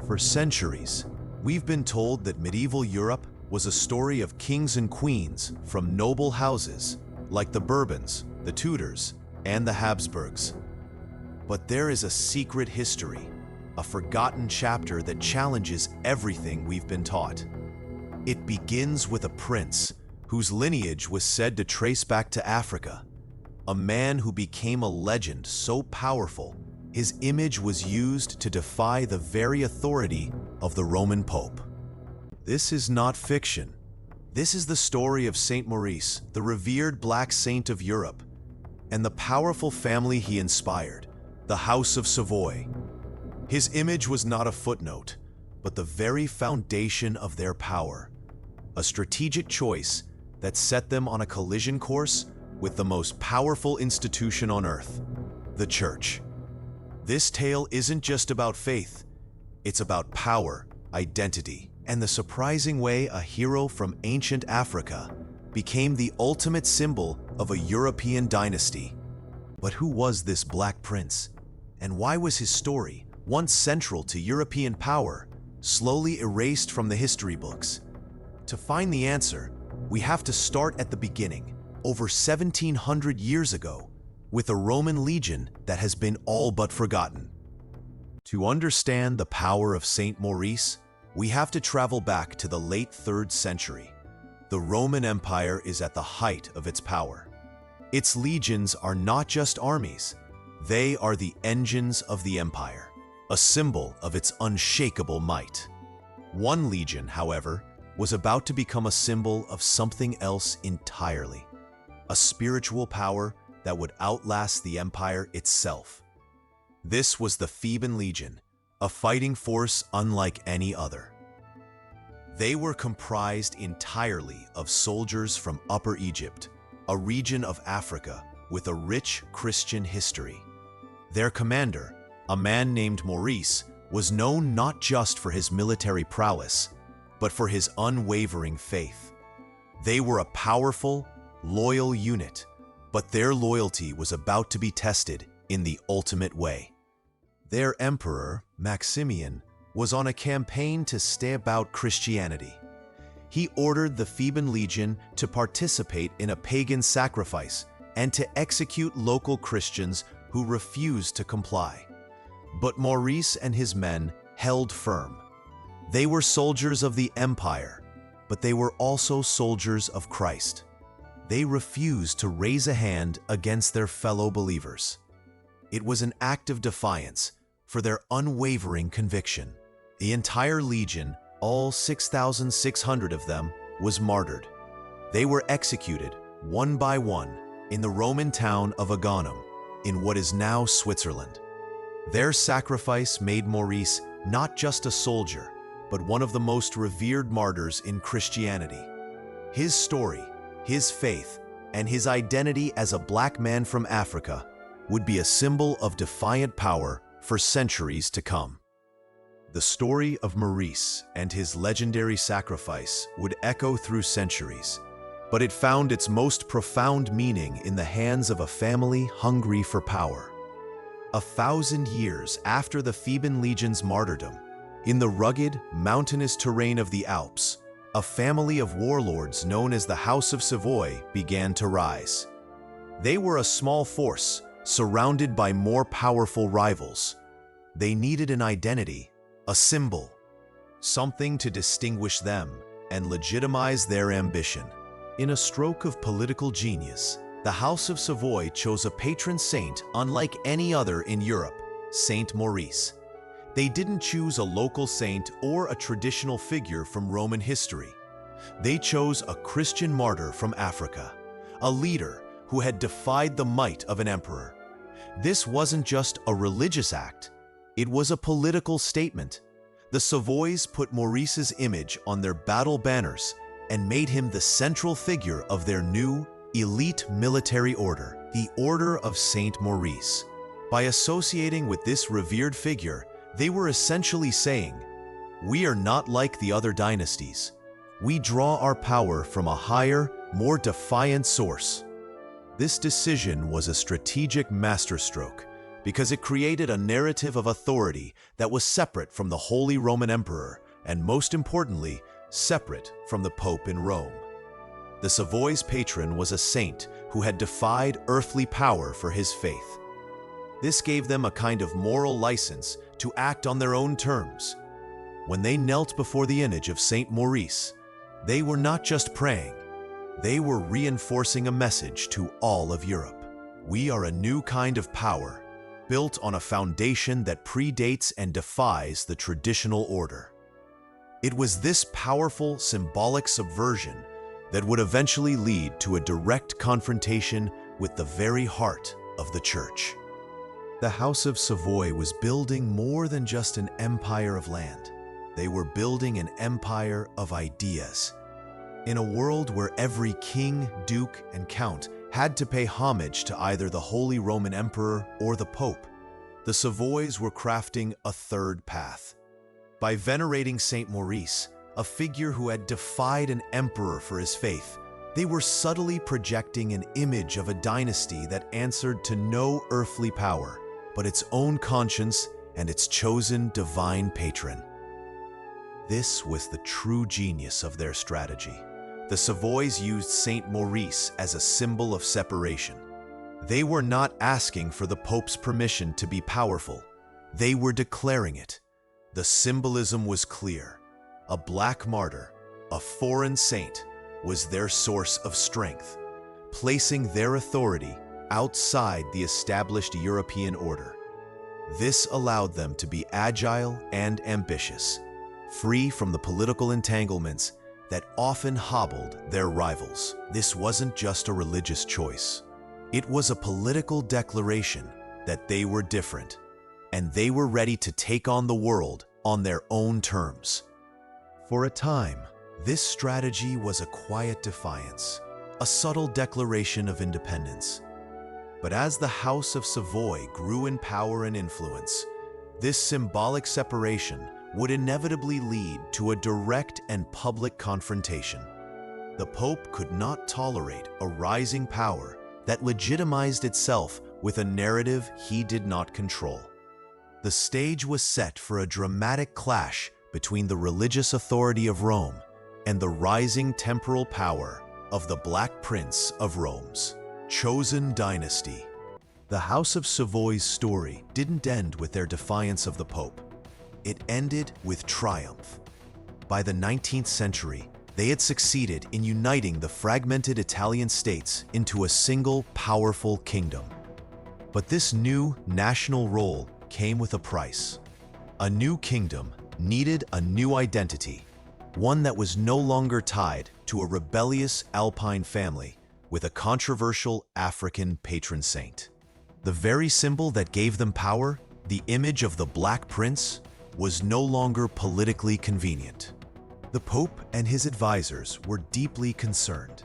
For centuries, we've been told that medieval Europe was a story of kings and queens from noble houses like the Bourbons, the Tudors, and the Habsburgs. But there is a secret history, a forgotten chapter that challenges everything we've been taught. It begins with a prince whose lineage was said to trace back to Africa, a man who became a legend so powerful his image was used to defy the very authority of the Roman Pope. This is not fiction. This is the story of Saint Maurice, the revered Black Saint of Europe, and the powerful family he inspired, the House of Savoy. His image was not a footnote, but the very foundation of their power, a strategic choice that set them on a collision course with the most powerful institution on earth, the Church. This tale isn't just about faith, it's about power, identity, and the surprising way a hero from ancient Africa became the ultimate symbol of a European dynasty. But who was this Black Prince? And why was his story, once central to European power, slowly erased from the history books? To find the answer, we have to start at the beginning, over 1700 years ago, with a Roman legion that has been all but forgotten. To understand the power of Saint Maurice, we have to travel back to the late 3rd century. The Roman Empire is at the height of its power. Its legions are not just armies, they are the engines of the empire, a symbol of its unshakable might. One legion, however, was about to become a symbol of something else entirely, a spiritual power that would outlast the empire itself. This was the Theban Legion, a fighting force unlike any other. They were comprised entirely of soldiers from Upper Egypt, a region of Africa with a rich Christian history. Their commander, a man named Maurice, was known not just for his military prowess, but for his unwavering faith. They were a powerful, loyal unit, but their loyalty was about to be tested in the ultimate way. Their emperor, Maximian, was on a campaign to stamp out Christianity. He ordered the Theban Legion to participate in a pagan sacrifice and to execute local Christians who refused to comply. But Maurice and his men held firm. They were soldiers of the empire, but they were also soldiers of Christ. They refused to raise a hand against their fellow believers. It was an act of defiance for their unwavering conviction. The entire legion, all 6,600 of them, was martyred. They were executed, one by one, in the Roman town of Agaunum, in what is now Switzerland. Their sacrifice made Maurice not just a soldier, but one of the most revered martyrs in Christianity. His story, his faith, and his identity as a Black man from Africa would be a symbol of defiant power for centuries to come. The story of Maurice and his legendary sacrifice would echo through centuries, but it found its most profound meaning in the hands of a family hungry for power. 1,000 years after the Theban Legion's martyrdom, in the rugged, mountainous terrain of the Alps, a family of warlords known as the House of Savoy began to rise. They were a small force, surrounded by more powerful rivals. They needed an identity, a symbol, something to distinguish them and legitimize their ambition. In a stroke of political genius, the House of Savoy chose a patron saint unlike any other in Europe, Saint Maurice. They didn't choose a local saint or a traditional figure from Roman history. They chose a Christian martyr from Africa, a leader who had defied the might of an emperor. This wasn't just a religious act, it was a political statement. The Savoys put Maurice's image on their battle banners and made him the central figure of their new, elite military order, the Order of Saint Maurice. By associating with this revered figure, they were essentially saying, "We are not like the other dynasties. We draw our power from a higher, more defiant source." This decision was a strategic masterstroke, because it created a narrative of authority that was separate from the Holy Roman Emperor and, most importantly, separate from the Pope in Rome. The Savoy's patron was a saint who had defied earthly power for his faith. This gave them a kind of moral license to act on their own terms. When they knelt before the image of Saint Maurice, they were not just praying, they were reinforcing a message to all of Europe. We are a new kind of power, built on a foundation that predates and defies the traditional order. It was this powerful symbolic subversion that would eventually lead to a direct confrontation with the very heart of the Church. The House of Savoy was building more than just an empire of land. They were building an empire of ideas. In a world where every king, duke, and count had to pay homage to either the Holy Roman Emperor or the Pope, the Savoys were crafting a third path. By venerating Saint Maurice, a figure who had defied an emperor for his faith, they were subtly projecting an image of a dynasty that answered to no earthly power, but its own conscience and its chosen divine patron. This was the true genius of their strategy. The Savoys used Saint Maurice as a symbol of separation. They were not asking for the Pope's permission to be powerful. They were declaring it. The symbolism was clear. A black martyr, a foreign saint, was their source of strength, placing their authority outside the established European order. This allowed them to be agile and ambitious, free from the political entanglements that often hobbled their rivals. This wasn't just a religious choice. It was a political declaration that they were different, and they were ready to take on the world on their own terms. For a time, this strategy was a quiet defiance, a subtle declaration of independence. But as the House of Savoy grew in power and influence, this symbolic separation would inevitably lead to a direct and public confrontation. The Pope could not tolerate a rising power that legitimized itself with a narrative he did not control. The stage was set for a dramatic clash between the religious authority of Rome and the rising temporal power of the Black Prince of Rome's chosen dynasty. The House of Savoy's story didn't end with their defiance of the Pope. It ended with triumph. By the 19th century, they had succeeded in uniting the fragmented Italian states into a single powerful kingdom. But this new national role came with a price. A new kingdom needed a new identity, one that was no longer tied to a rebellious Alpine family with a controversial African patron saint. The very symbol that gave them power, the image of the Black Prince, was no longer politically convenient. The Pope and his advisors were deeply concerned.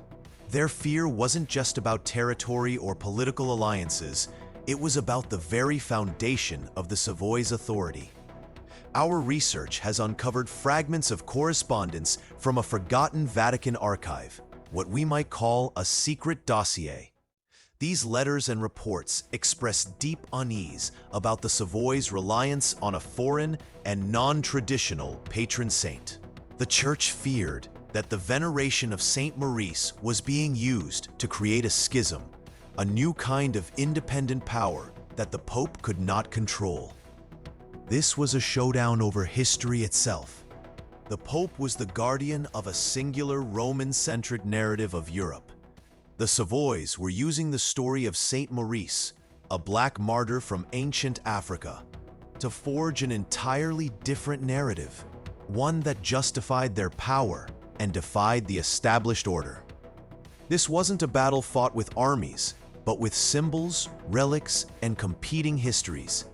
Their fear wasn't just about territory or political alliances, it was about the very foundation of the Savoy's authority. Our research has uncovered fragments of correspondence from a forgotten Vatican archive, what we might call a secret dossier. These letters and reports express deep unease about the Savoy's reliance on a foreign and non-traditional patron saint. The Church feared that the veneration of Saint Maurice was being used to create a schism, a new kind of independent power that the Pope could not control. This was a showdown over history itself. The Pope was the guardian of a singular Roman-centric narrative of Europe. The Savoys were using the story of Saint Maurice, a black martyr from ancient Africa, to forge an entirely different narrative, one that justified their power and defied the established order. This wasn't a battle fought with armies, but with symbols, relics, and competing histories.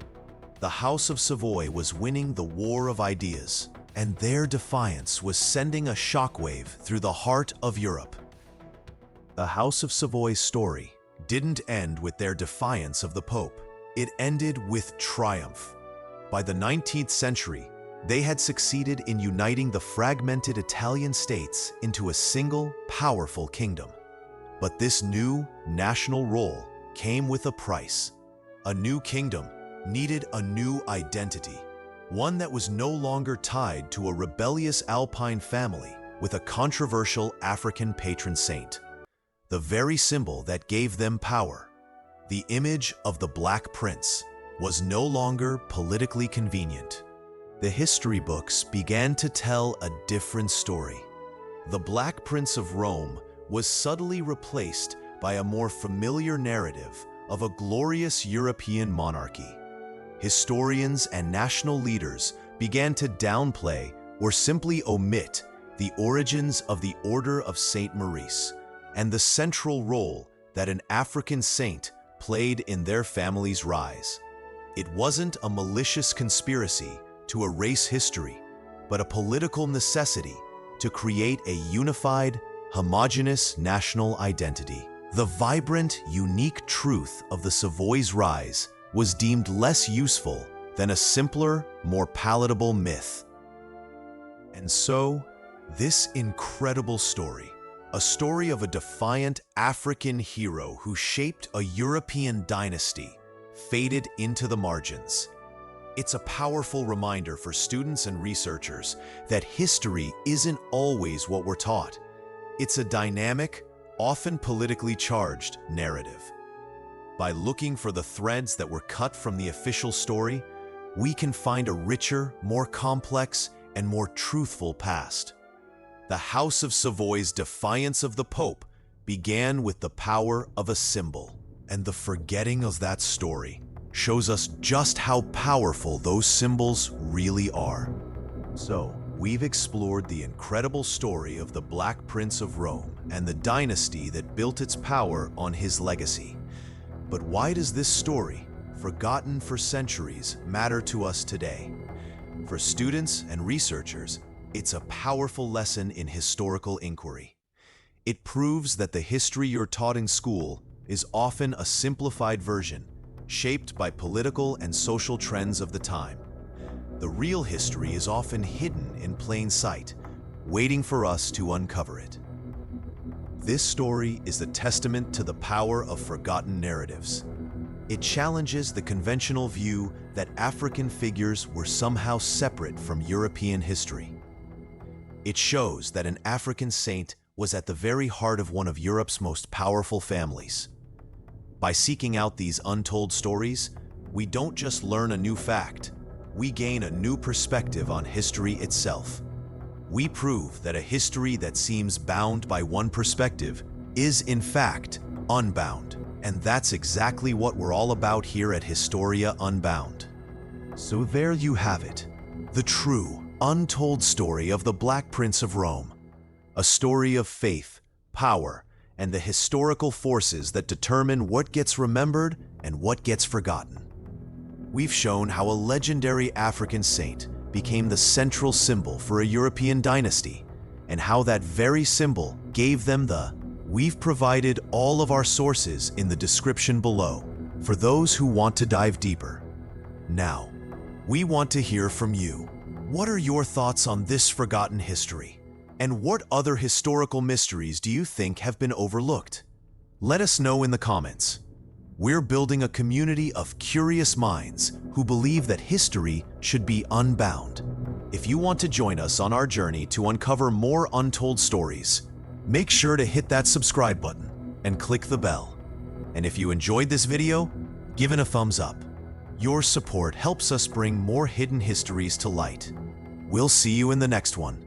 The House of Savoy was winning the war of ideas, and their defiance was sending a shockwave through the heart of Europe. The House of Savoy's story didn't end with their defiance of the Pope. It ended with triumph. By the 19th century, they had succeeded in uniting the fragmented Italian states into a single, powerful kingdom. But this new national role came with a price. A new kingdom needed a new identity, one that was no longer tied to a rebellious Alpine family with a controversial African patron saint. The very symbol that gave them power, the image of the Black Prince, was no longer politically convenient. The history books began to tell a different story. The Black Prince of Rome was subtly replaced by a more familiar narrative of a glorious European monarchy. Historians and national leaders began to downplay or simply omit the origins of the Order of Saint Maurice and the central role that an African saint played in their family's rise. It wasn't a malicious conspiracy to erase history, but a political necessity to create a unified, homogeneous national identity. The vibrant, unique truth of the Savoy's rise was deemed less useful than a simpler, more palatable myth. And so, this incredible story, a story of a defiant African hero who shaped a European dynasty, faded into the margins. It's a powerful reminder for students and researchers that history isn't always what we're taught. It's a dynamic, often politically charged narrative. By looking for the threads that were cut from the official story, we can find a richer, more complex, and more truthful past. The House of Savoy's defiance of the Pope began with the power of a symbol, and the forgetting of that story shows us just how powerful those symbols really are. So, we've explored the incredible story of the Black Prince of Rome and the dynasty that built its power on his legacy. But why does this story, forgotten for centuries, matter to us today? For students and researchers, it's a powerful lesson in historical inquiry. It proves that the history you're taught in school is often a simplified version, shaped by political and social trends of the time. The real history is often hidden in plain sight, waiting for us to uncover it. This story is a testament to the power of forgotten narratives. It challenges the conventional view that African figures were somehow separate from European history. It shows that an African saint was at the very heart of one of Europe's most powerful families. By seeking out these untold stories, we don't just learn a new fact, we gain a new perspective on history itself. We prove that a history that seems bound by one perspective is, in fact, unbound. And that's exactly what we're all about here at Historia Unbound. So there you have it, the true, untold story of the Black Prince of Rome. A story of faith, power, and the historical forces that determine what gets remembered and what gets forgotten. We've shown how a legendary African saint became the central symbol for a European dynasty, and how that very symbol gave them the. We've provided all of our sources in the description below for those who want to dive deeper. Now, we want to hear from you. What are your thoughts on this forgotten history? And what other historical mysteries do you think have been overlooked? Let us know in the comments. We're building a community of curious minds who believe that history should be unbound. If you want to join us on our journey to uncover more untold stories, make sure to hit that subscribe button and click the bell. And if you enjoyed this video, give it a thumbs up. Your support helps us bring more hidden histories to light. We'll see you in the next one.